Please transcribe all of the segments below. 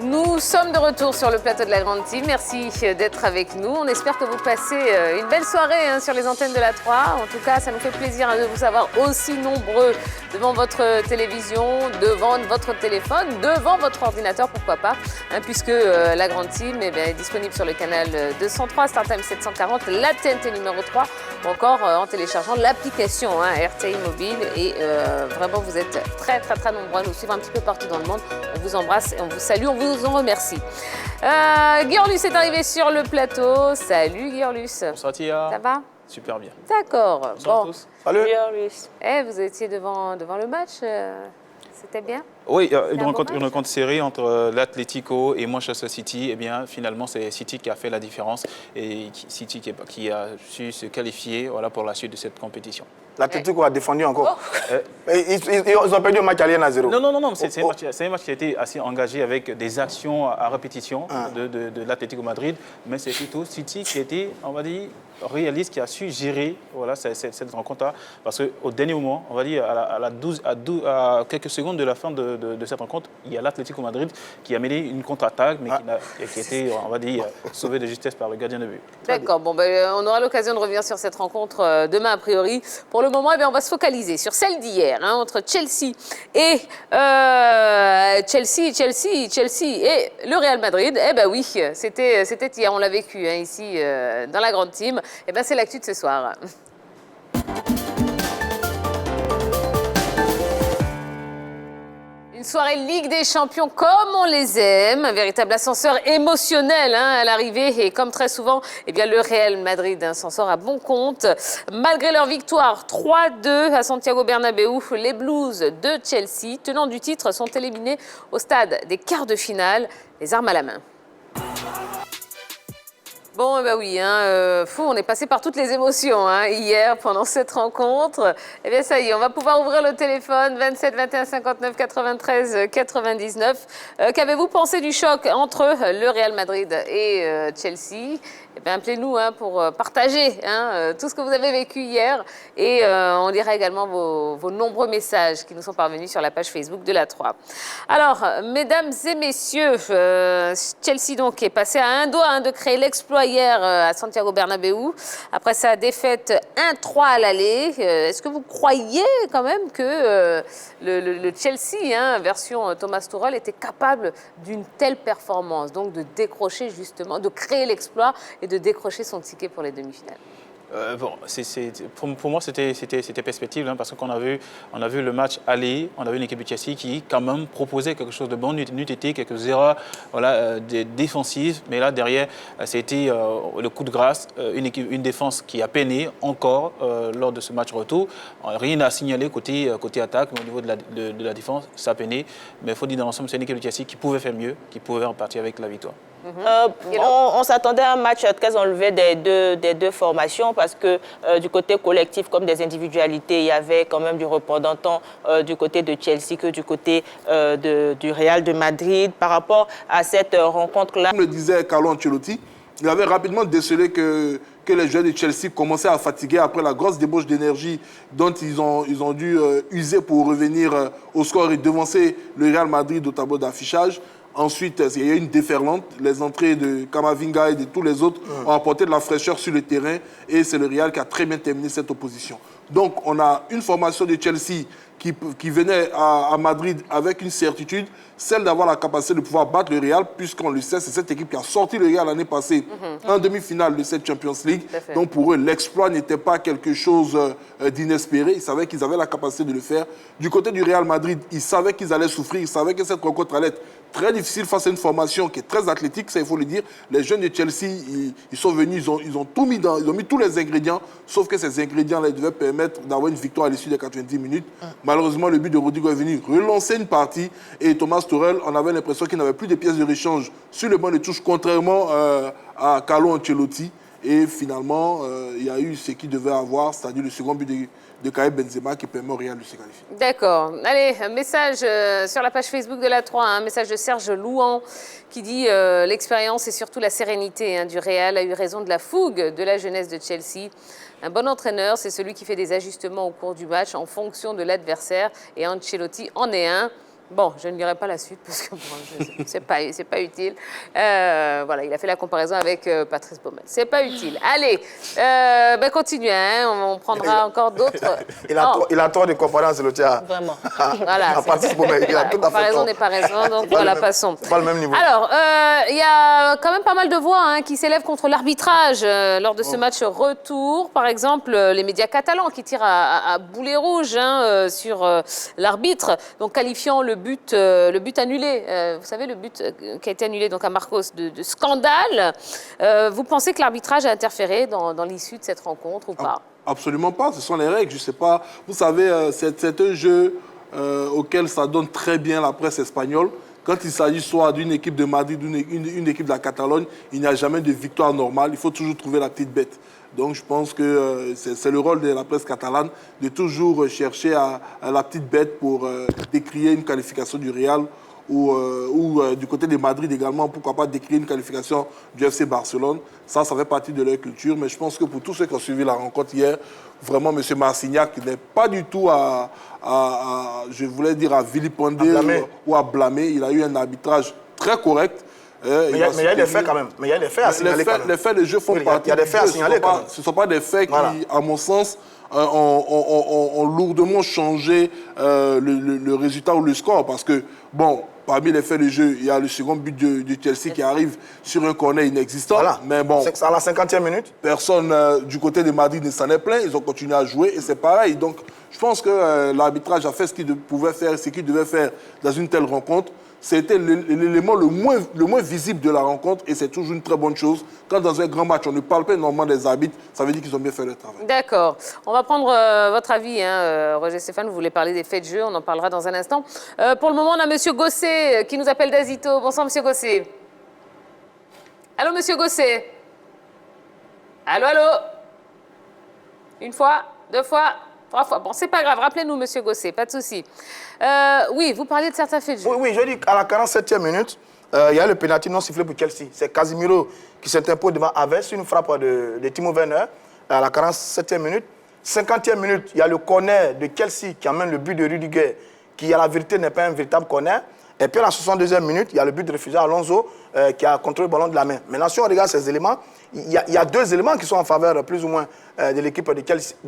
Nous sommes de retour sur le plateau de la Grande Team. Merci d'être avec nous. On espère que vous passez une belle soirée sur les antennes de la 3. En tout cas, ça nous fait plaisir de vous avoir aussi nombreux devant votre télévision, devant votre téléphone, devant votre ordinateur, pourquoi pas, puisque la Grande Team est disponible sur le canal 203, StarTime 740, la TNT numéro 3, ou encore en téléchargeant l'application RTI Mobile. Et vraiment, vous êtes très nombreux à nous suivre un petit peu partout dans le monde. On vous embrasse et on vous salue, on vous en remercie. Guyorlus est arrivé sur le plateau. Salut Guyorlus. Bonsoir Tia. Ça va? Super bien. D'accord. Bonsoir à tous. Salut. Guyorlus. Vous étiez devant le match. C'était bien? Oui, une rencontre serrée entre l'Atlético et Manchester City. Eh bien, finalement, c'est City qui a fait la différence et City qui a su se qualifier pour la suite de cette compétition. L'Atlético a défendu encore. Ils ont perdu un match alien à 0. Non. C'est un match qui a été assez engagé avec des actions à répétition de l'Atlético Madrid. Mais c'est plutôt City qui était, on va dire, réaliste, qui a su gérer cette rencontre-là. Parce qu'au dernier moment, on va dire à quelques secondes de la fin de cette rencontre, il y a l'Atlético Madrid qui a mené une contre-attaque, mais qui a été, on va dire, sauvée de justesse par le gardien de but. D'accord. Bon, on aura l'occasion de revenir sur cette rencontre demain a priori. Pour le moment, on va se focaliser sur celle d'hier, entre Chelsea et Chelsea et le Real Madrid. Oui, c'était hier, on l'a vécu ici dans la Grande Team. C'est l'actu de ce soir. Une soirée Ligue des Champions comme on les aime, un véritable ascenseur émotionnel à l'arrivée et comme très souvent, le Real Madrid s'en sort à bon compte. Malgré leur victoire 3-2 à Santiago Bernabéu, les Blues de Chelsea, tenants du titre, sont éliminés au stade des quarts de finale, les armes à la main. Bon, oui, on est passé par toutes les émotions hier pendant cette rencontre. Ça y est, on va pouvoir ouvrir le téléphone 27 21 59 93 99. Qu'avez-vous pensé du choc entre le Real Madrid et Chelsea? Appelez-nous pour partager tout ce que vous avez vécu hier et on lira également vos nombreux messages qui nous sont parvenus sur la page Facebook de la 3. Alors, mesdames et messieurs, Chelsea donc est passé à un doigt de créer l'exploit hier à Santiago Bernabéu après sa défaite 1-3 à l'aller. Est-ce que vous croyez quand même que le Chelsea, version Thomas Tuchel, était capable d'une telle performance, donc de décrocher justement, de créer l'exploit et de décrocher son ticket pour les demi-finales? Pour moi, c'était perspective parce qu'on a vu le match aller, on a vu une équipe de Chelsea qui, quand même, proposait quelque chose de bon, n'eût été quelques erreurs défensives, mais là, derrière, c'était le coup de grâce, une défense qui a peiné encore lors de ce match retour. Rien à signaler côté attaque, mais au niveau de la défense, ça a peiné. Mais il faut dire dans l'ensemble, c'est une équipe de Chelsea qui pouvait faire mieux, qui pouvait repartir avec la victoire. On s'attendait à un match très enlevé des deux formations parce que du côté collectif comme des individualités, il y avait quand même du report tant du côté de Chelsea que du côté du Real de Madrid par rapport à cette rencontre-là. Comme le disait Carlo Ancelotti, il avait rapidement décelé que les joueurs de Chelsea commençaient à fatiguer après la grosse débauche d'énergie dont ils ont dû user pour revenir au score et devancer le Real Madrid au tableau d'affichage. Ensuite, il y a eu une déferlante. Les entrées de Camavinga et de tous les autres ont apporté de la fraîcheur sur le terrain et c'est le Real qui a très bien terminé cette opposition. Donc, on a une formation de Chelsea qui venait à Madrid avec une certitude, celle d'avoir la capacité de pouvoir battre le Real, puisqu'on le sait, c'est cette équipe qui a sorti le Real l'année passée en demi-finale de cette Champions League. Donc pour eux, l'exploit n'était pas quelque chose d'inespéré. Ils savaient qu'ils avaient la capacité de le faire. Du côté du Real Madrid, ils savaient qu'ils allaient souffrir, ils savaient que cette rencontre allait être très difficile face à une formation qui est très athlétique, ça il faut le dire. Les jeunes de Chelsea, ils sont venus, ils ont tout mis ils ont mis tous les ingrédients, sauf que ces ingrédients-là devaient permettre d'avoir une victoire à l'issue des 90 minutes. Malheureusement, le but de Rodrigo est venu relancer une partie et Thomas Tuchel, on avait l'impression qu'il n'avait plus de pièces de rechange sur le banc de touche, contrairement à Carlo Ancelotti. Et finalement, il y a eu ce qu'il devait avoir, c'est-à-dire le second but de Karim Benzema qui permet au Real de se qualifier. D'accord. Allez, un message sur la page Facebook de la 3, un message de Serge Louan qui dit l'expérience et surtout la sérénité du Real a eu raison de la fougue de la jeunesse de Chelsea. Un bon entraîneur, c'est celui qui fait des ajustements au cours du match en fonction de l'adversaire et Ancelotti en est un. Bon, je ne lirai pas la suite parce que bon, c'est pas utile. Voilà, il a fait la comparaison avec Patrice Baumel. C'est pas utile. Allez, continuez, hein, on prendra encore d'autres. Il a tort de comparer Ancelotti à... Vraiment. Voilà. Patrice Baumel, il a tout à fait comparaison tort. n'est pas raison, donc voilà, passons. C'est pas le même niveau. Alors, il y a quand même pas mal de voix hein, qui s'élèvent contre l'arbitrage lors de ce match retour. Par exemple, les médias catalans qui tirent à boulet rouge hein, sur l'arbitre, donc qualifiant le but annulé. Vous savez, le but qui a été annulé donc à Marcos de scandale. Vous pensez que l'arbitrage a interféré dans l'issue de cette rencontre ou pas? Absolument pas, ce sont les règles, je ne sais pas. Vous savez, c'est un jeu auquel ça donne très bien la presse espagnole. Quand il s'agit soit d'une équipe de Madrid, d'une équipe de la Catalogne, il n'y a jamais de victoire normale. Il faut toujours trouver la petite bête. Donc je pense que c'est le rôle de la presse catalane de toujours chercher à la petite bête pour décrier une qualification du Real ou du côté de Madrid également, pourquoi pas décrire une qualification du FC Barcelone. Ça fait partie de leur culture. Mais je pense que pour tous ceux qui ont suivi la rencontre hier, vraiment, M. Marcignac n'est pas du tout je voulais dire, à vilipender ou à blâmer. Il a eu un arbitrage très correct. Mais il y a des faits quand même. Mais il y a des faits à signaler quand même. Les faits de jeu font partie. Il y a des faits à signaler quand même. Ce ne sont pas des faits qui, à mon sens, ont lourdement changé le résultat ou le score. Parce que, bon, parmi les faits de jeu, il y a le second but de Chelsea qui arrive sur un corner inexistant. Voilà. Mais bon, c'est à la 50e minute. Personne du côté de Madrid ne s'en est plaint. Ils ont continué à jouer et c'est pareil. Donc, je pense que l'arbitrage a fait ce qu'il pouvait faire, ce qu'il devait faire dans une telle rencontre. C'était l'élément le moins visible de la rencontre et c'est toujours une très bonne chose. Quand dans un grand match, on ne parle pas énormément des arbitres, ça veut dire qu'ils ont bien fait leur travail. D'accord. On va prendre votre avis. Hein. Roger Stéphane, vous voulez parler des faits de jeu, on en parlera dans un instant. Pour le moment, on a M. Gosset qui nous appelle d'Azito. Bonsoir, M. Gosset. Allô, M. Gosset. Allô, allô. Une fois, deux fois, trois fois. Bon, c'est pas grave. Rappelez-nous, M. Gosset, pas de souci. Oui, vous parlez de certains faits de jeu. Oui, je dis qu'à la 47e minute, il y a le pénalty non sifflé pour Chelsea. C'est Casemiro qui s'est imposé devant Havertz sur une frappe de Timo Werner à la 47e minute. 50e minute, il y a le corner de Chelsea qui amène le but de Rudiger, qui à la vérité n'est pas un véritable corner. Et puis à la 62e minute, il y a le but de refusé à Alonso qui a contrôlé le ballon de la main. Maintenant, si on regarde ces éléments, il y a deux éléments qui sont en faveur plus ou moins de l'équipe de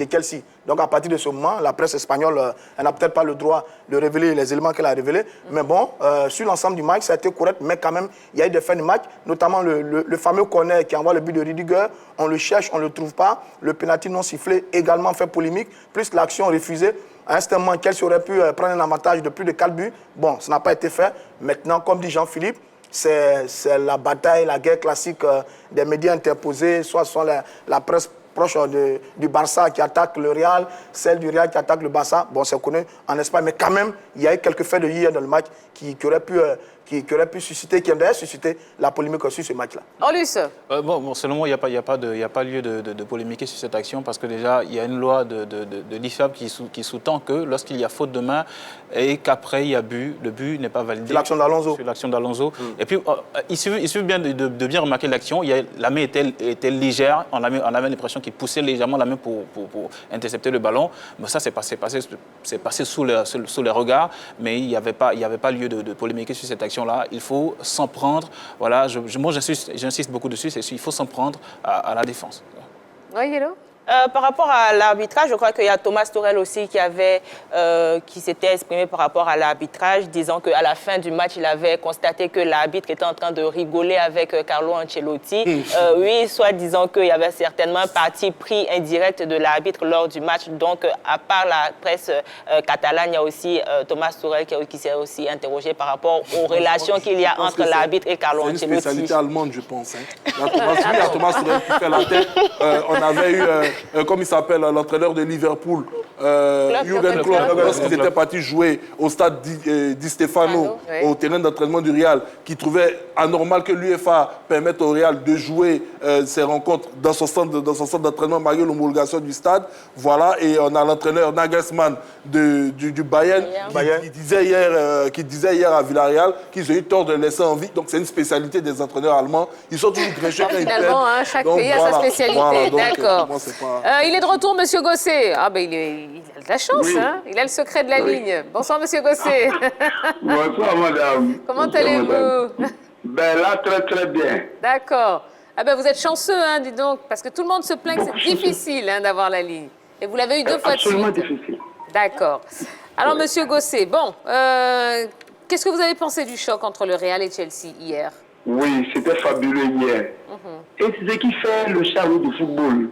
Chelsea. Donc à partir de ce moment, la presse espagnole elle n'a peut-être pas le droit de révéler les éléments qu'elle a révélés. Mais bon, sur l'ensemble du match, ça a été correct. Mais quand même, il y a eu des fins de match, notamment le fameux corner qui envoie le but de Rudiger. On le cherche, on ne le trouve pas. Le pénalty non sifflé également fait polémique, plus l'action refusée. À un moment, Chelsea aurait pu prendre un avantage de plus de 4 buts. Bon, ça n'a pas été fait. Maintenant, comme dit Jean-Philippe, c'est la bataille, la guerre classique des médias interposés, soit ce sont la presse proche du Barça qui attaque le Real, celle du Real qui attaque le Barça. Bon, c'est connu en Espagne, mais quand même, il y a eu quelques faits de hier dans le match qui auraient pu susciter, qui auraient suscité la polémique sur ce match-là. Orlus. Bon, selon moi, il n'y a pas lieu de polémiquer sur cette action parce que déjà, il y a une loi de l'IFAB qui sous-tend que lorsqu'il y a faute de main et qu'après il y a but, le but n'est pas validé. C'est l'action d'Alonso. Sur l'action d'Alonso. Et puis, il suffit bien de bien remarquer l'action. La main était légère. On avait l'impression qu'il poussait légèrement la main pour intercepter le ballon. Mais ça, c'est passé sous les regards. Mais il n'y avait pas lieu de polémiquer sur cette action-là. Il faut s'en prendre. Voilà, moi, j'insiste beaucoup dessus. Il faut s'en prendre à la défense. Oui, Yellow. Par rapport à l'arbitrage, je crois qu'il y a Thomas Tuchel aussi qui s'était exprimé par rapport à l'arbitrage, disant qu'à la fin du match, il avait constaté que l'arbitre était en train de rigoler avec Carlo Ancelotti. Oui, soit disant qu'il y avait certainement un parti pris indirect de l'arbitre lors du match. Donc, à part la presse catalane, il y a aussi Thomas Tuchel qui s'est aussi interrogé par rapport aux relations qu'il y a entre l'arbitre et Carlo Ancelotti. C'est une spécialité allemande, je pense. Il y a Thomas Tuchel qui fait la tête. On avait eu... comme il s'appelle, l'entraîneur de Liverpool, Jürgen Klopp, lorsqu'ils étaient partis jouer au stade Di Stefano, au terrain d'entraînement du Real, qui trouvait anormal que l'UEFA permette au Real de jouer ses rencontres dans son centre d'entraînement malgré l'homologation du stade. Voilà, et on a l'entraîneur Nagelsmann du Bayern qui disait hier à Villarreal qu'ils ont eu tort de le laisser en vie. Donc c'est une spécialité des entraîneurs allemands. Ils sont toujours grincheux quand ils perdent. Finalement, chaque pays a sa spécialité. D'accord. Il est de retour, Monsieur Gosset. Ah ben il a de la chance, Oui. hein. Il a le secret de la ligne. Bonsoir, Monsieur Gosset. Bonsoir, madame. Comment Bonsoir, madame. allez-vous? Ben là, très, très bien. D'accord. Ah ben vous êtes chanceux, hein, dis donc, parce que tout le monde se plaint que Beaucoup c'est difficile hein, d'avoir la ligne. Et vous l'avez eu 2 fois de Absolument suite. difficile. D'accord. Alors, Monsieur Gosset, bon, qu'est-ce que vous avez pensé du choc entre le Real et Chelsea hier? Oui, c'était fabuleux hier. Et c'est ce qui fait le charme du football,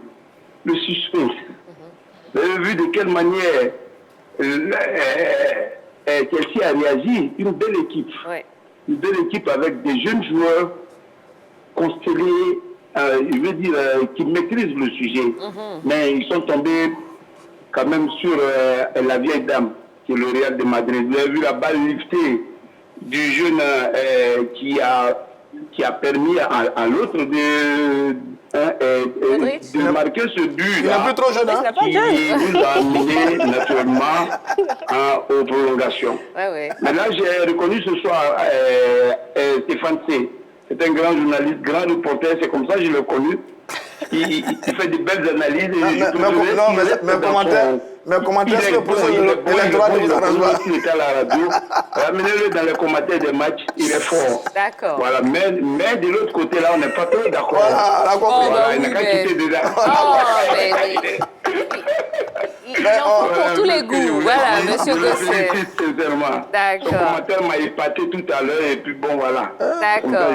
le suspense. Vous avez vu de quelle manière Chelsea a réagi. Une belle équipe. Ouais. Une belle équipe avec des jeunes joueurs constellés, je veux dire, qui maîtrisent le sujet. Mais ils sont tombés quand même sur la vieille dame, qui est le Real de Madrid. Vous avez vu la balle liftée du jeune qui a permis à l'autre de marquer ce but. Il n'est plus trop jeune, hein? Qui nous a amené naturellement aux prolongations. Ouais. Mais là, j'ai reconnu ce soir Stéphane C. C'est un grand journaliste, grand reporter, c'est comme ça que je l'ai connu. Il fait de belles analyses. Mes commentaires sur le procès électoral de vous arrange. Il était à la radio. Amenez-le dans les commentaires des matchs, il est fort. D'accord. Voilà, mais de l'autre côté, là, on n'est pas trop d'accord. Voilà, d'accord. Voilà, il n'a qu'à quitter déjà. Il en faut pour tous les goûts. Voilà, Monsieur Gosset. Sincèrement. D'accord. Son commentaire m'a épaté tout à l'heure et puis bon, voilà. D'accord.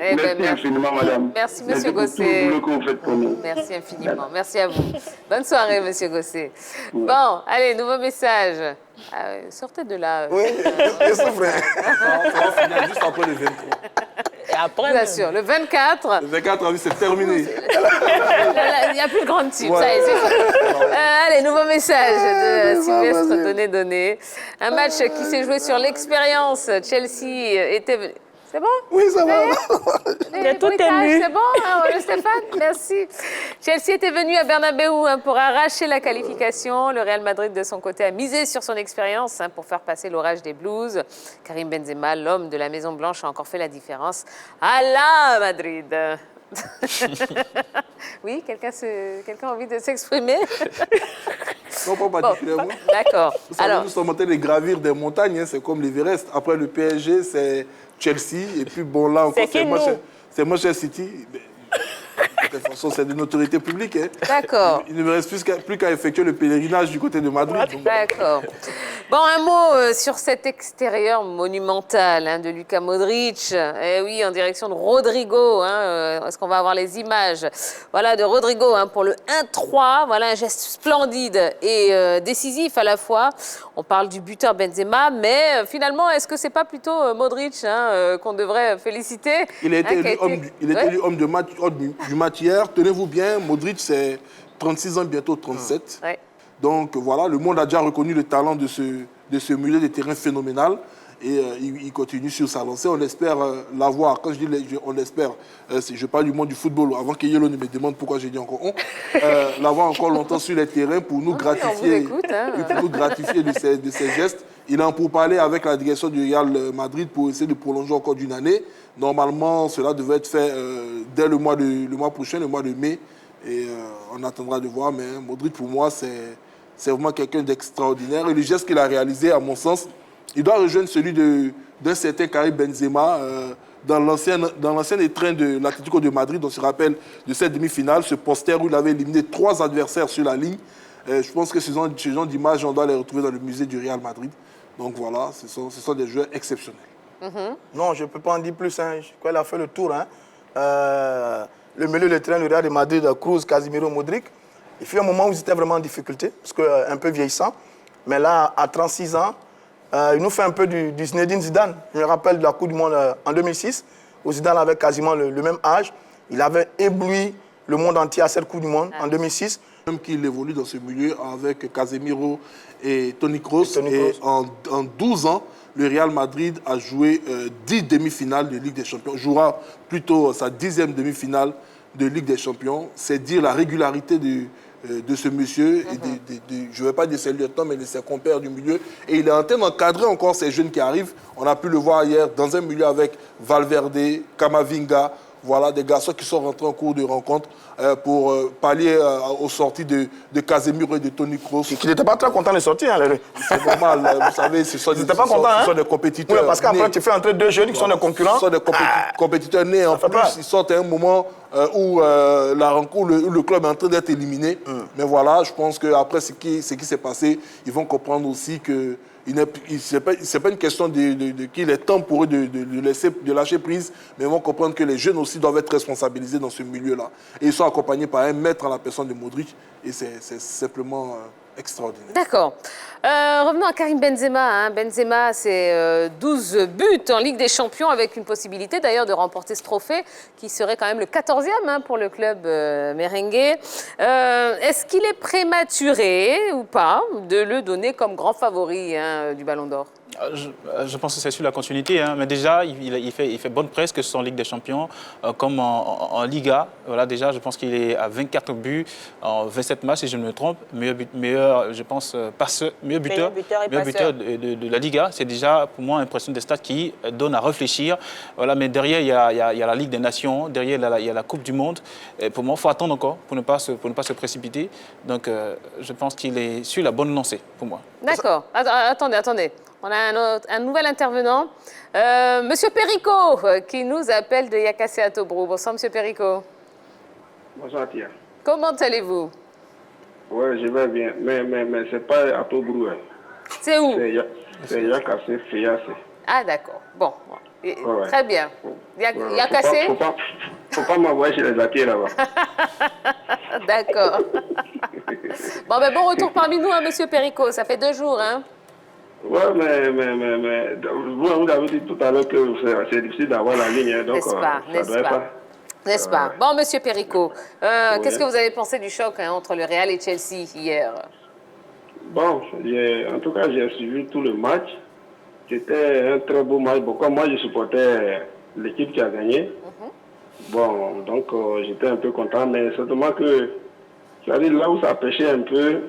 Eh ben, merci infiniment, madame. Merci, Monsieur pour tout Gosset. le boulot que vous faites pour nous. Merci infiniment. Merci à vous. Bonne soirée, Monsieur Gosset. Bon, allez, nouveau message. Sortez de là. Oui, je souffre. Ça va finir juste après le 23. Et après, Je vous assure, le 24, Le 24 avril, c'est terminé. il n'y a plus de grande type. Ça y est, c'est fait. Allez, nouveau message de Sylvestre Donné. Un match qui s'est joué sur l'expérience. Chelsea était... C'est bon? Oui, ça va. Les tout bruitages, ému. c'est bon, hein, le Stéphane? Merci. Chelsea était venu à Bernabéu pour arracher la qualification. Le Real Madrid, de son côté, a misé sur son expérience pour faire passer l'orage des Blues. Karim Benzema, l'homme de la Maison Blanche, a encore fait la différence. À la Madrid. Oui, quelqu'un a envie de s'exprimer? Non, pas particulièrement. D'accord. Vous savez, Alors, nous sommes en train de gravir des montagnes, hein, c'est comme l'Everest. Après le PSG, c'est Chelsea. Et puis bon, là encore, C'est qui, nous? c'est Manchester City. Mais, de toute façon, c'est d'une autorité publique. Hein. d'accord. Il ne me reste plus qu'à effectuer le pèlerinage du côté de Madrid. Donc, D'accord. Bon, un mot sur cet extérieur monumental de Luka Modric. Eh oui, en direction de Rodrigo. Est-ce qu'on va avoir les images? Voilà, de Rodrigo pour le 1-3. Voilà, un geste splendide et décisif à la fois. On parle du buteur Benzema, mais finalement, est-ce que c'est pas plutôt Modric qu'on devrait féliciter? il a été qui élu homme du match hier. Tenez-vous bien, Modric, c'est 36 ans, bientôt 37. Ouais. Donc voilà, le monde a déjà reconnu le talent de ce milieu de terrain phénoménal. Et il continue sur sa lancée. On espère l'avoir. Quand je dis on l'espère, je parle du monde du football. Avant que Yelo ne me demande pourquoi j'ai dit encore on. L'avoir encore longtemps sur les terrains pour nous gratifier, pour nous gratifier de ses gestes. Il en pour parler avec la direction du Real Madrid pour essayer de prolonger encore d'une année. Normalement, cela devrait être fait dès le mois prochain, le mois de mai. Et on attendra de voir. Mais Modric, pour moi, c'est vraiment quelqu'un d'extraordinaire. Et le geste qu'il a réalisé, à mon sens, il doit rejoindre celui d'un certain Karim Benzema dans l'ancien étreint de l'Atlético de Madrid. On se rappelle de cette demi-finale, ce poster où il avait éliminé 3 adversaires sur la ligne. Je pense que ce genre d'images, on doit les retrouver dans le musée du Real Madrid. Donc voilà, ce sont des joueurs exceptionnels. Non, je ne peux pas en dire plus. Je crois qu'il a fait le tour. Le milieu de terrain du Real de Madrid, Kroos, Casemiro, Modric. Il fut un moment où ils étaient vraiment en difficulté, parce qu'un peu vieillissant. Mais là, à 36 ans, il nous fait un peu du Zinedine Zidane. Je me rappelle de la Coupe du Monde en 2006, où Zidane avait quasiment le même âge. Il avait ébloui le monde entier à cette Coupe du Monde en 2006. Même qu'il évolue dans ce milieu avec Casemiro et Toni Kroos. Et en 12 ans, le Real Madrid a joué 10 demi-finales de Ligue des Champions. Jouera plutôt sa 10e demi-finale de Ligue des Champions. C'est dire la régularité de ce monsieur, et je ne vais pas dire ses lieutenants, mais de ses compères du milieu. Et il est en train d'encadrer encore ces jeunes qui arrivent. On a pu le voir hier dans un milieu avec Valverde, Camavinga, Voilà, des garçons qui sont rentrés en cours de rencontre pour pallier aux sorties de Casemiro et de Toni Kroos. Qui n'étaient pas très contents de sortir. Hein, c'est normal, vous savez, ce sont des compétiteurs. Oui, parce qu'après, tu fais entrer deux jeunes qui sont des concurrents. Ce sont des compétiteurs nés. En plus, ils sortent à un moment où la rencontre, où le club est en train d'être éliminé. Mais voilà, je pense qu'après ce qui s'est passé, ils vont comprendre aussi que ce n'est pas une question qu'il est temps pour eux de lâcher prise, mais ils vont comprendre que les jeunes aussi doivent être responsabilisés dans ce milieu-là. Et ils sont accompagnés par un maître à la personne de Modric, et c'est simplement extraordinaire. D'accord. Revenons à Karim Benzema. Benzema, c'est 12 buts en Ligue des Champions, avec une possibilité d'ailleurs de remporter ce trophée, qui serait quand même le 14e pour le club merengue. Est-ce qu'il est prématuré ou pas de le donner comme grand favori du Ballon d'Or? Je pense que c'est sur la continuité, mais déjà il fait bonne presse, que ce soit en Ligue des Champions comme en Liga. Voilà, déjà je pense qu'il est à 24 buts en 27 matchs, si je ne me trompe, meilleur je pense meilleur buteur de la Liga. C'est déjà pour moi l'impression des stats qui donne à réfléchir. Voilà, mais derrière il y a la Ligue des Nations, derrière il y a la Coupe du Monde. Et pour moi il faut attendre encore pour ne pas se précipiter. Donc je pense qu'il est sur la bonne lancée pour moi. D'accord. Attendez. On a un nouvel intervenant, Monsieur Perico, qui nous appelle de Yakassé à Tobruk. Bonsoir, Monsieur Perico. Bonsoir, Tia. Comment allez-vous? Oui, je vais bien, mais ce n'est pas à Tobruk. C'est où? C'est Yakassé, Fiassé. Ah, d'accord. Bon. Ouais. Très bien. Yakassé? Faut pas m'envoyer chez les acquis là-bas. D'accord. Bon retour parmi nous, Monsieur Perico. Ça fait 2 jours, hein? Oui, mais vous avez dit tout à l'heure que c'est difficile d'avoir la ligne, donc N'est-ce pas? Bon, Monsieur Perico, qu'est-ce que vous avez pensé du choc entre le Real et Chelsea hier? Bon, en tout cas, j'ai suivi tout le match. C'était un très beau match. Bon, moi, je supportais l'équipe qui a gagné. Bon, donc j'étais un peu content, mais certainement que, c'est-à-dire là où ça pêchait un peu,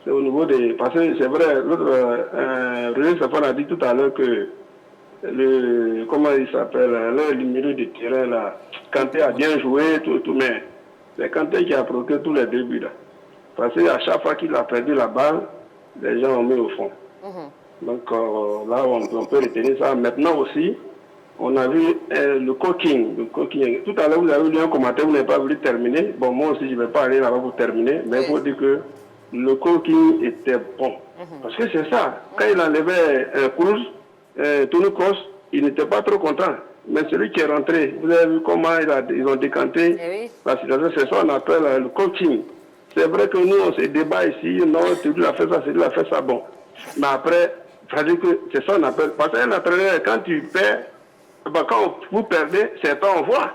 c'est au niveau des... Parce que c'est vrai, l'autre, René Safan a dit tout à l'heure que comment il s'appelle, le milieu de terrain là, Kanté a bien joué, tout, mais c'est Kanté qui a provoqué tous les débuts là. Parce qu'à chaque fois qu'il a perdu la balle, les gens ont mis au fond. Donc là, on peut retenir ça. Maintenant aussi, on a vu le coaching. Tout à l'heure, vous avez lu un commentaire, vous n'avez pas voulu terminer. Bon, moi aussi, je ne vais pas aller là-bas pour terminer, mais il faut dire que le coaching était bon. Parce que c'est ça. Quand il enlevait Kroos, Toni Kroos, il n'était pas trop content. Mais celui qui est rentré, vous avez vu comment ils ont décanté la situation. C'est ça qu'on appelle le coaching. C'est vrai que nous, on se débat ici, non, tu lui as fait ça, tu lui as fait ça, bon. Mais après, c'est ça qu'on appelle. Parce qu'un entraîneur, quand tu perds, quand vous perdez, c'est pas on voit.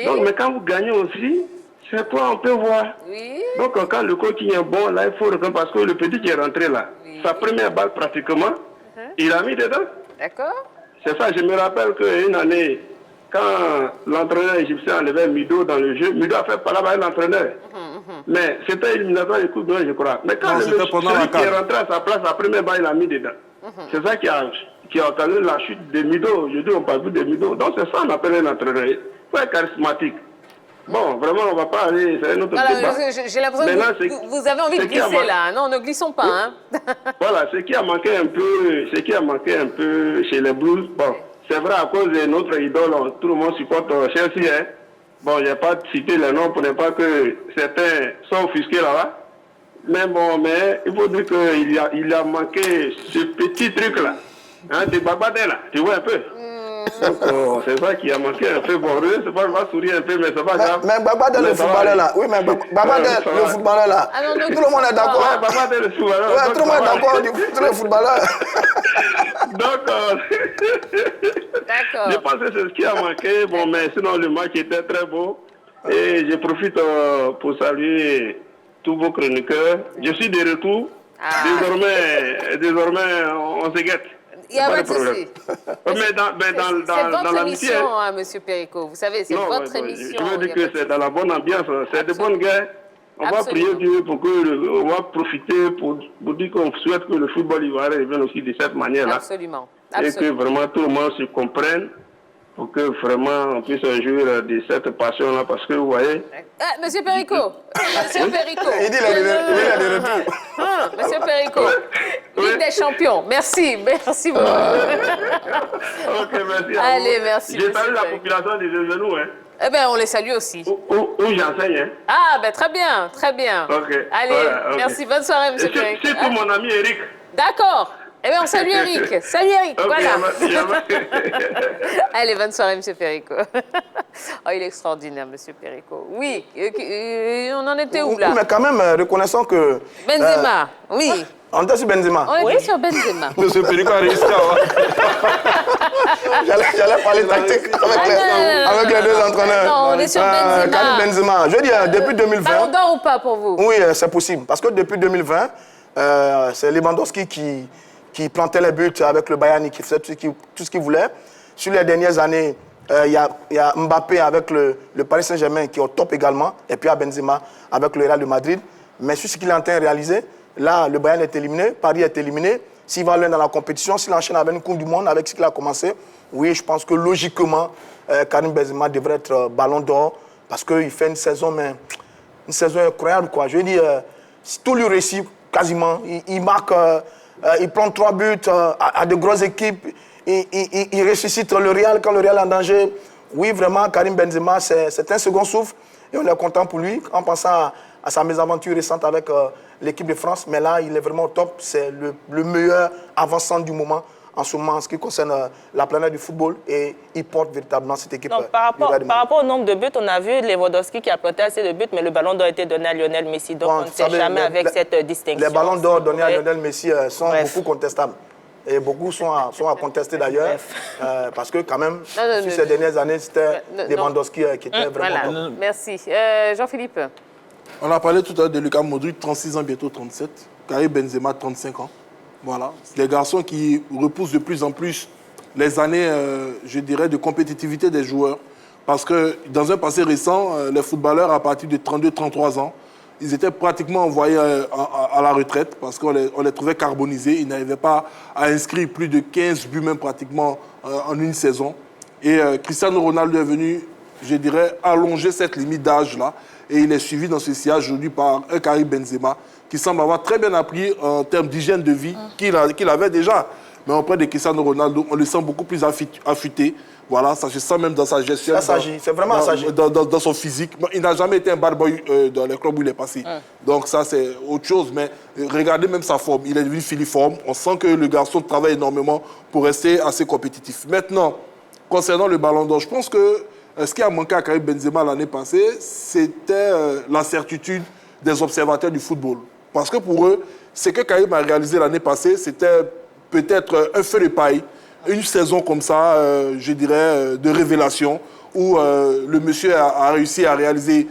Donc, mais quand vous gagnez aussi, c'est quoi on peut voir. Donc quand le coaching est bon, là il faut reprendre parce que le petit qui est rentré là, sa première balle pratiquement, il a mis dedans. D'accord. C'est ça, je me rappelle qu'une année, quand l'entraîneur égyptien enlevait Mido dans le jeu, Mido a fait par là-bas l'entraîneur. Mais c'était éliminatoire du coup de je crois. Mais quand celui qui est rentré à sa place, la première balle, il a mis dedans. C'est ça qui a entraîné la chute de Mido. Aujourd'hui, on parle plus de Mido. Donc c'est ça qu'on appelle un entraîneur. Il faut être charismatique. Bon, vraiment, on ne va pas aller, c'est un autre débat. J'ai l'impression que vous avez envie de glisser là. Non, ne glissons pas. Hein. Voilà, ce qui a manqué un peu chez les Blues, bon, c'est vrai à cause de notre idole, tout le monde supporte Chelsea. Hein. Bon, je n'ai pas cité les noms pour ne pas que certains soient offusqués là-bas. Mais bon, il faut dire qu'il a manqué ce petit truc-là, hein, de Babadé là, tu vois un peu. Donc, c'est ça qui a manqué un peu. Bon, c'est pas, je vais sourire un peu, mais c'est pas grave. Mais Babadé, le footballeur là. Oui, mais Babadé, le footballeur là. Tout le monde est d'accord. Ouais, Babadé, le footballeur. Ouais, tout le monde est d'accord du footballeur. Donc, d'accord. Je pense que c'est ce qui a manqué. Bon, mais sinon, le match était très beau. Et je profite pour saluer tous vos chroniqueurs. Je suis de retour. Désormais, on se guette. Il n'y a pas de souci. Mais dans votre l'amitié. émission, hein, Monsieur Perico. Vous savez, c'est votre émission. Je veux dire que c'est dans la bonne ambiance. C'est de bonnes guerres. On va prier Dieu pour que on va profiter pour dire qu'on souhaite que le football ivoirien revienne aussi de cette manière-là. Absolument. Et que vraiment tout le monde se comprenne pour que vraiment on puisse jouir de cette passion-là, parce que vous voyez... Ah, Monsieur Perico, Monsieur Perico. Il dit il a des retours. Monsieur Perico, Ligue des champions, merci beaucoup. Ok, merci. Allez, merci. J'ai Monsieur salué la Perico. population des genoux, hein, Eh bien, on les salue aussi. où j'enseigne. Hein. Ah, ben très bien, très bien. Ok. Allez, Voilà, ok. merci, bonne soirée, Monsieur Et Perico. surtout mon ami Eric. D'accord. Eh bien, on salue Eric. Salut Eric, Ok, voilà. merci. Allez, bonne soirée, Monsieur Perico. Oh, il est extraordinaire, Monsieur Perico. Oui, on en était où, là? Mais quand même, reconnaissons que... Benzema, oui. On était sur Benzema. On était sur Benzema. Monsieur Perico a réussi à... J'allais parler tactique avec les deux entraîneurs. Non, on est sur Benzema. Karim Benzema. Je veux dire, depuis 2020... Ballon d'or ou pas pour vous? Oui, c'est possible. Parce que depuis 2020, c'est Lewandowski qui plantait les buts avec le Bayern, qui faisait tout ce qu'il voulait. Sur les dernières années, il y a Mbappé avec le Paris Saint-Germain qui est au top également. Et puis il y a Benzema avec le Real de Madrid. Mais sur ce qu'il est en train de réaliser, là, le Bayern est éliminé, Paris est éliminé. S'il va loin dans la compétition, s'il enchaîne avec une Coupe du Monde, avec ce qu'il a commencé, oui, je pense que logiquement, Karim Benzema devrait être Ballon d'Or parce qu'il fait une saison incroyable, quoi. Je veux dire, si tout lui réussit quasiment, il marque, il prend 3 buts à de grosses équipes, il ressuscite le Real quand le Real est en danger. Oui, vraiment, Karim Benzema, c'est un second souffle et on est content pour lui en pensant à sa mésaventure récente avec l'équipe de France. Mais là, il est vraiment au top. C'est le meilleur avançant du moment en ce moment en ce qui concerne la planète du football et il porte véritablement cette équipe. Non, par rapport au nombre de buts, on a vu Lewandowski qui a planté assez de buts, mais le ballon d'or a été donné à Lionel Messi. Donc on ne sait jamais avec cette distinction. Les ballons d'or donnés à Lionel Messi sont beaucoup contestables. Et beaucoup sont à contester d'ailleurs, parce que quand même, sur ces dernières années, c'était Lewandowski qui était vraiment top. Merci. Jean-Philippe. On a parlé tout à l'heure de Luka Modric, 36 ans, bientôt 37. Karim Benzema, 35 ans. Voilà. C'est des garçons qui repoussent de plus en plus les années, je dirais, de compétitivité des joueurs. Parce que dans un passé récent, les footballeurs, à partir de 32-33 ans, ils étaient pratiquement envoyés à la retraite parce qu'on les trouvait carbonisés. Ils n'arrivaient pas à inscrire plus de 15 buts, même pratiquement, en une saison. Et Cristiano Ronaldo est venu, je dirais, allonger cette limite d'âge-là. Et il est suivi dans ce sillage aujourd'hui par un Karim Benzema qui semble avoir très bien appris en termes d'hygiène de vie qu'il avait déjà. Mais auprès de Cristiano Ronaldo, on le sent beaucoup plus affûté. Voilà, ça se sent même dans sa gestion. Ça s'agit, c'est vraiment assagé. Dans son physique. Il n'a jamais été un bad boy dans les clubs où il est passé. Donc ça, c'est autre chose. Mais regardez même sa forme. Il est devenu filiforme. On sent que le garçon travaille énormément pour rester assez compétitif. Maintenant, concernant le Ballon d'Or, je pense que ce qui a manqué à Karim Benzema l'année passée, c'était la certitude des observateurs du football. Parce que pour eux, ce que Karim a réalisé l'année passée, c'était peut-être un feu de paille. Une saison comme ça, je dirais, de révélation, où le monsieur a réussi à réaliser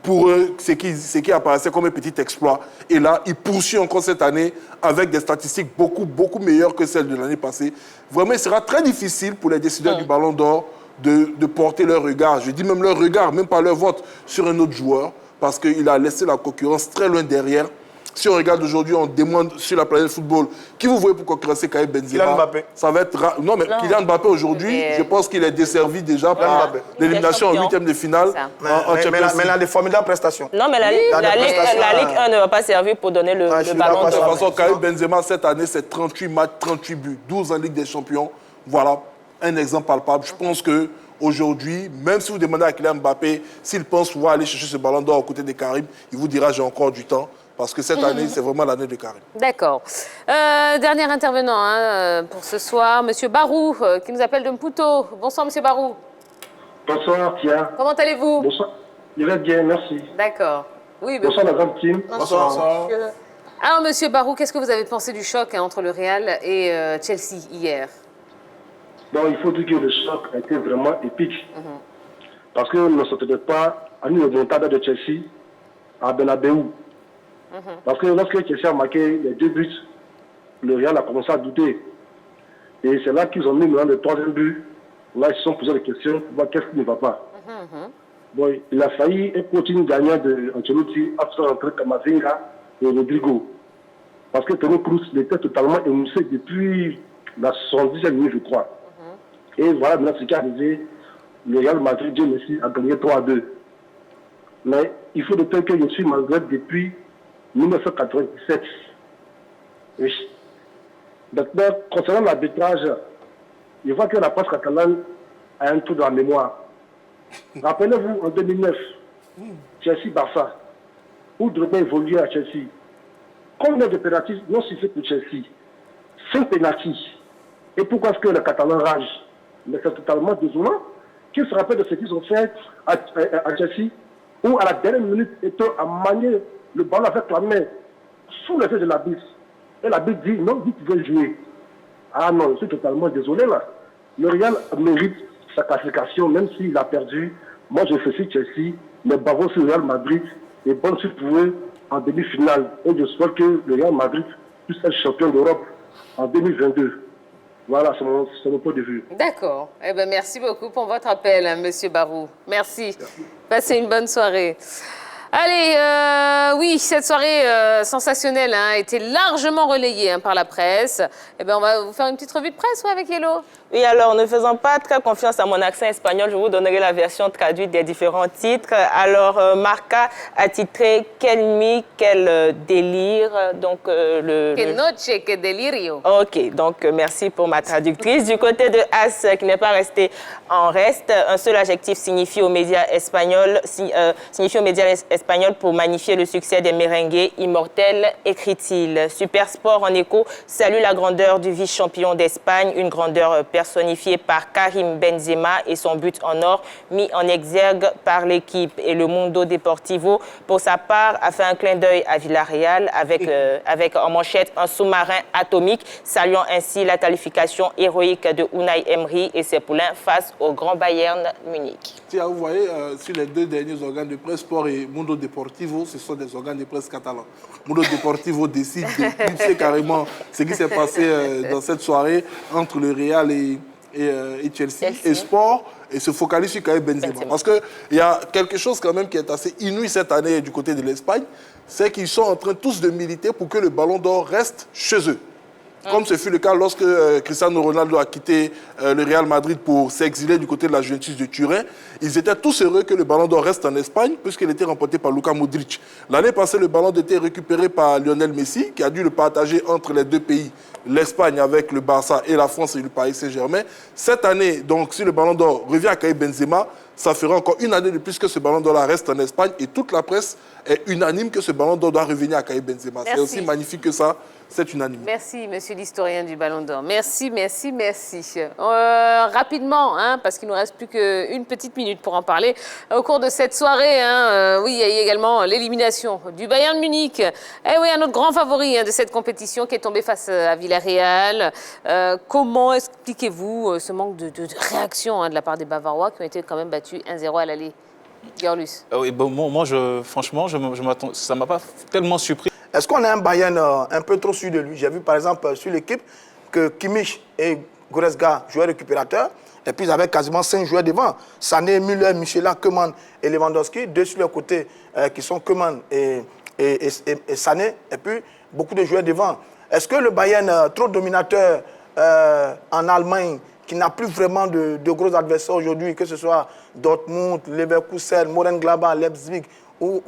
pour eux ce qui apparaissait comme un petit exploit. Et là, il poursuit encore cette année avec des statistiques beaucoup meilleures que celles de l'année passée. Vraiment, il sera très difficile pour les décideurs du Ballon d'Or de porter leur regard, je dis même leur regard, même pas leur vote, sur un autre joueur, parce qu'il a laissé la concurrence très loin derrière. Si on regarde aujourd'hui, on demande sur la planète football, qui vous voyez pour concurrencer Karim Benzema? Kylian Mbappé. Ça va être non, mais Kylian Mbappé aujourd'hui, je pense qu'il est desservi déjà par l'élimination en 8e de finale en Champions League. Mais il a des formidables prestations. Non, mais la Ligue 1 ne va pas servir pour donner le ballon De toute d'or. façon, Karim Benzema, cette année, c'est 38 matchs, 38 buts, 12 en Ligue des Champions. Voilà, un exemple palpable. Je pense qu'aujourd'hui, même si vous demandez à Kylian Mbappé s'il pense pouvoir aller chercher ce ballon d'or aux côtés de Karim, il vous dira j'ai encore du temps. Parce que cette année, c'est vraiment l'année de Karim. D'accord. Dernier intervenant pour ce soir, M. Barou, qui nous appelle de Mputo. Bonsoir, M. Barou. Bonsoir, Tia. Comment allez-vous? Bonsoir. Je vais bien, merci. D'accord. Oui, Bonsoir, la grande team. Bonsoir. Alors, M. Barou, qu'est-ce que vous avez pensé du choc entre le Real et Chelsea hier? Donc, il faut dire que le choc a été vraiment épique. Parce qu'on ne s'attendait pas à une remontada de Chelsea à Bernabeu. Parce que lorsque Chelsea a marqué les 2 buts, le Real a commencé à douter. Et c'est là qu'ils ont mis maintenant le 3e but. Là, ils se sont posés des questions pour voir qu'est-ce qui ne va pas. Bon, il a failli être coaching gagnant de Ancelotti après entrer Camavinga et Rodrigo. Parce que Toni Kroos était totalement émoussé depuis la 70e minute, je crois. Et voilà maintenant ce qui est arrivé. Le Real Madrid, Dieu merci, a gagné 3-2. Mais il faut noter que je suis Maghreb depuis 1997. Oui. Maintenant, concernant l'arbitrage, je vois que la presse catalane a un trou dans la mémoire. Rappelez-vous, en 2009, Chelsea-Barça, où Drogba évoluait à Chelsea. Combien de pénaltys non sifflés pour Chelsea? 5 pénaltys. Et pourquoi est-ce que les Catalans ragent? Mais c'est totalement désolant. Qui se rappelle de ce qu'ils ont fait à Chelsea, où à la dernière minute, Eto'o a manié le ballon avec la main sous l'effet de l'arbitre. Et l'arbitre dit non, vous pouvez jouer. Ah non, je suis totalement désolé là. Le Real mérite sa classification, même s'il a perdu. Moi, je félicite Chelsea, mais bravo sur le Real Madrid et bonne suite pour eux en demi-finale. Et je souhaite que le Real Madrid puisse être champion d'Europe en 2022. Voilà, c'est mon point de vue. D'accord. Eh ben, merci beaucoup pour votre appel, hein, Monsieur Barou. Merci. Passez une bonne soirée. Allez, oui, cette soirée sensationnelle a été largement relayée par la presse. Eh ben, on va vous faire une petite revue de presse avec Yellow. Oui, alors, ne faisant pas très confiance à mon accent espagnol, je vous donnerai la version traduite des différents titres. Alors, Marca a titré « Quelle nuit, quel délire ». Donc, Que noche, que delirio. Ok, donc merci pour ma traductrice. Du côté de As, qui n'est pas resté en reste, un seul adjectif signifie aux médias espagnols, pour magnifier le succès des merengues immortels, écrit-il. Super Sport en écho salue la grandeur du vice-champion d'Espagne, une grandeur personnifiée par Karim Benzema et son but en or mis en exergue par l'équipe. Et le Mundo Deportivo, pour sa part, a fait un clin d'œil à Villarreal avec en manchette un sous-marin atomique, saluant ainsi la qualification héroïque de Unai Emery et ses poulains face au Grand Bayern Munich. Tiens, vous voyez, sur les deux derniers organes de presse, Sport et Mundo Deportivo, ce sont des organes de presse catalans. Mundo Deportivo décide de pulser carrément ce qui s'est passé dans cette soirée entre le Real et Chelsea. Et Sport et se focalise sur Karim Benzema. Parce qu'il y a quelque chose quand même qui est assez inouï cette année du côté de l'Espagne, c'est qu'ils sont en train tous de militer pour que le Ballon d'Or reste chez eux. Comme ce fut le cas lorsque Cristiano Ronaldo a quitté le Real Madrid pour s'exiler du côté de la Juventus de Turin. Ils étaient tous heureux que le Ballon d'Or reste en Espagne puisqu'il était remporté par Luka Modric. L'année passée, le Ballon d'Or était récupéré par Lionel Messi qui a dû le partager entre les deux pays, l'Espagne avec le Barça et la France et le Paris Saint-Germain. Cette année, donc, si le Ballon d'Or revient à Karim Benzema, ça fera encore une année de plus que ce Ballon d'Or reste en Espagne et toute la presse est unanime que ce Ballon d'Or doit revenir à Karim Benzema. C'est aussi magnifique que ça, c'est unanime. Merci, monsieur l'historien du Ballon d'Or. Merci, merci, merci. Rapidement, parce qu'il ne nous reste plus qu'une petite minute pour en parler. Au cours de cette soirée, oui, il y a eu également l'élimination du Bayern Munich. Eh oui, un autre grand favori de cette compétition qui est tombé face à Villarreal. Comment expliquez-vous ce manque de réaction de la part des Bavarois qui ont été quand même battus 1-0 à l'aller? Gerlus. Oui, bon, moi, franchement, ça ne m'a pas tellement surpris. Est-ce qu'on a un Bayern un peu trop sûr de lui? J'ai vu par exemple sur l'équipe que Kimmich et Goretzka jouaient récupérateurs. Et puis ils avaient quasiment 5 joueurs devant. Sané, Müller, Michelin, Koeman et Lewandowski. Deux sur leur côté qui sont Koeman et Sané. Et puis beaucoup de joueurs devant. Est-ce que le Bayern, trop dominateur en Allemagne, qui n'a plus vraiment de gros adversaires aujourd'hui, que ce soit Dortmund, Leverkusen, Mönchengladbach, Leipzig ou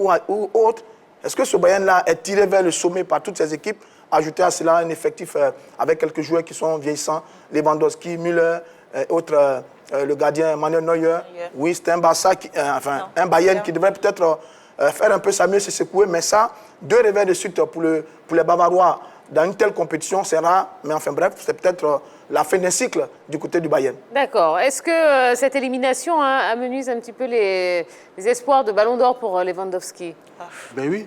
autres, est-ce que ce Bayern-là est tiré vers le sommet par toutes ces équipes? Ajouter à cela un effectif avec quelques joueurs qui sont vieillissants, Lewandowski, Müller, autres, le gardien Manuel Neuer. Oui, c'est un Barça, un Bayern qui devrait peut-être faire un peu sa mieux, se secouer, mais ça, 2 revers de suite pour les Bavarois dans une telle compétition, c'est rare, mais enfin bref, c'est peut-être la fin d'un cycle du côté du Bayern. D'accord. Est-ce que cette élimination amenuise un petit peu les espoirs de Ballon d'Or pour Lewandowski? Ben oui.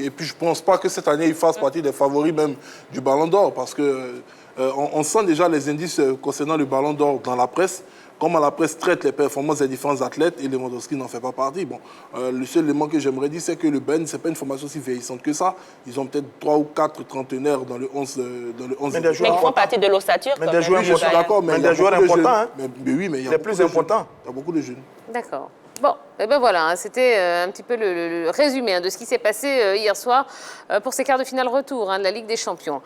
Et puis je ne pense pas que cette année, il fasse partie des favoris même du Ballon d'Or, parce que on sent déjà les indices concernant le Ballon d'Or dans la presse. Comment la presse traite les performances des différents athlètes, et Lewandowski n'en fait pas partie. Bon, le seul élément que j'aimerais dire, c'est que le Ben, ce n'est pas une formation aussi vieillissante que ça. Ils ont peut-être 3 ou 4 trentenaires dans le 11. Mais ils font partie de l'ossature. Mais des joueurs importants. D'accord, mais des joueurs importants. Mais oui, mais il y a les plus importants. Il y a beaucoup de jeunes. D'accord. Bon, et ben voilà, c'était un petit peu le résumé de ce qui s'est passé hier soir pour ces quarts de finale retour de la Ligue des Champions.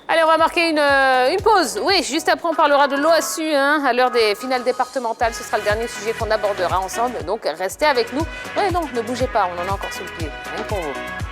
Allez, on va marquer une pause. Oui, juste après, on parlera de l'OASU à l'heure des finales départementales. Ce sera le dernier sujet qu'on abordera ensemble. Donc, restez avec nous. Ouais, non, ne bougez pas, on en a encore sous le pied. Rien pour vous.